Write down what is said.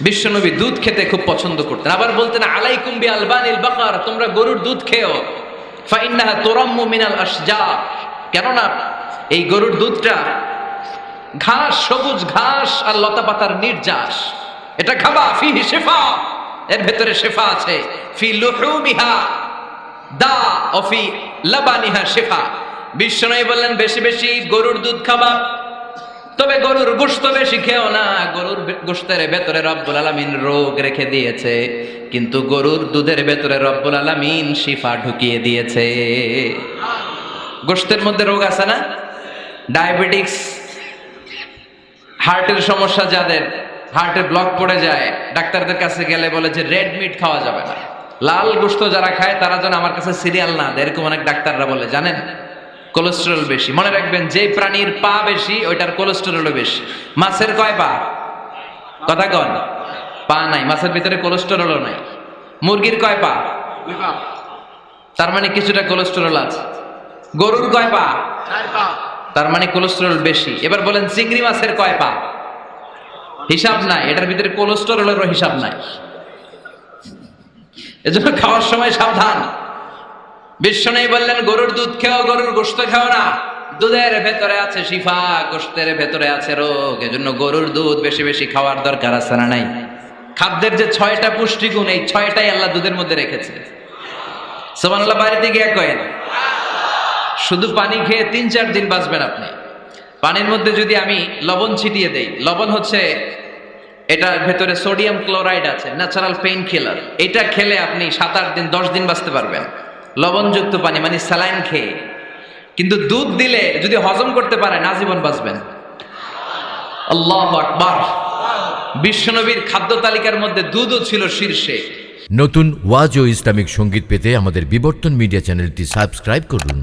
বিশ্বনবী দুধ খেতে খুব পছন্দ করতেন। আবার বলতেন আলাইকুম বি আলবানিল বাকার, তোমরা গরুর দুধ খেও, ফাইন্নাহা তুরাম্মু মিনাল আশজার, কেননা এই গরুর দুধটা ঘাস, সবুজ ঘাস আর লতা পাতার নির্যাস, এটা খাবা। ফিহি শিফা, এর ভেতরে শিফা আছে। ফি লুহুমিহা দা ও ফি লাবানিহা শিফা। বিশ্বনবী বললেন বেশি বেশি গরুর দুধ খাবা, তবে গরুর গোশত বেশি খেও না। গরুর গোশতের ভেতরে রব্বুল আলামিন রোগ রেখে দিয়েছে, কিন্তু গরুর দুধের ভেতরে রব্বুল আলামিন শিফা ঢুকিয়ে দিয়েছে। গোশতের মধ্যে রোগ আছে না, ডায়াবেটিক্স, হার্টের সমস্যা, যাদের হার্টের ব্লক পড়ে যায়, ডাক্তারদের কাছে গেলে বলে যে রেড মিট খাওয়া যাবে না, লাল গোশত যারা খায় তারা যেন আমার কাছে সিরিয়াল না দেয়, এরকম অনেক ডাক্তাররা বলে। জানেন, কোলেস্টেরল বেশি। মনে রাখবেন, যে প্রাণীর পা বেশি ওইটার কোলেস্টেরলও বেশি। মাছের কয় পা? কথা কন। পা নাই, মাছের ভিতরে কোলেস্টেরলও নাই। মুরগির কয় পা? তার মানে কিছুটা কোলেস্টেরল আছে। গরুর কয় পা? তার মানে কোলেস্টেরল বেশি। এবার বলেন চিংড়ি মাছের কয় পা? হিসাব নাই, এটার ভিতরে কোলেস্টেরলেরও হিসাব নাই। এজন্য খাওয়ার সময় সাবধান। বিশ্বনবী বললেন গরুর দুধ খেও, গরুর গোশত খেও না, দুধের ভেতরে আছে শিফা, গোশতের ভেতরে আছে রোগ। এজন্য গরুর দুধ বেশি বেশি খাওয়ার দরকার আছে না নাই? খাদ্যের যে 6টা পুষ্টিগুণ, এই 6টাই আল্লাহ দুধের মধ্যে রেখেছে। সুবহানাল্লাহ। বাড়িতে গিয়ে কয়েন, শুধু পানি খেয়ে 3-4 দিন বাঁচবেন আপনি। পানির মধ্যে যদি আমি লবণ ছিটিয়ে দেই, লবণ হচ্ছে, এটার ভেতরে সোডিয়াম ক্লোরাইড আছে, ন্যাচারাল পেইন কিলার। এটা খেলে আপনি 7-8 দিন 10 দিন বাঁচতে পারবেন, লবণযুক্ত পানি, মানে স্যালাইন খেয়ে। কিন্তু দুধ দিলে যদি হজম করতে পারেন, আজীবন বাঁচবেন। আল্লাহু আকবার। বিশ্বনবীর খাদ্য তালিকার মধ্যে দুধও ছিল শীর্ষে। নতুন ওয়াজ ও ইসলামিক সঙ্গীত পেতে আমাদের বিবর্তন মিডিয়া চ্যানেলটি সাবস্ক্রাইব করুন।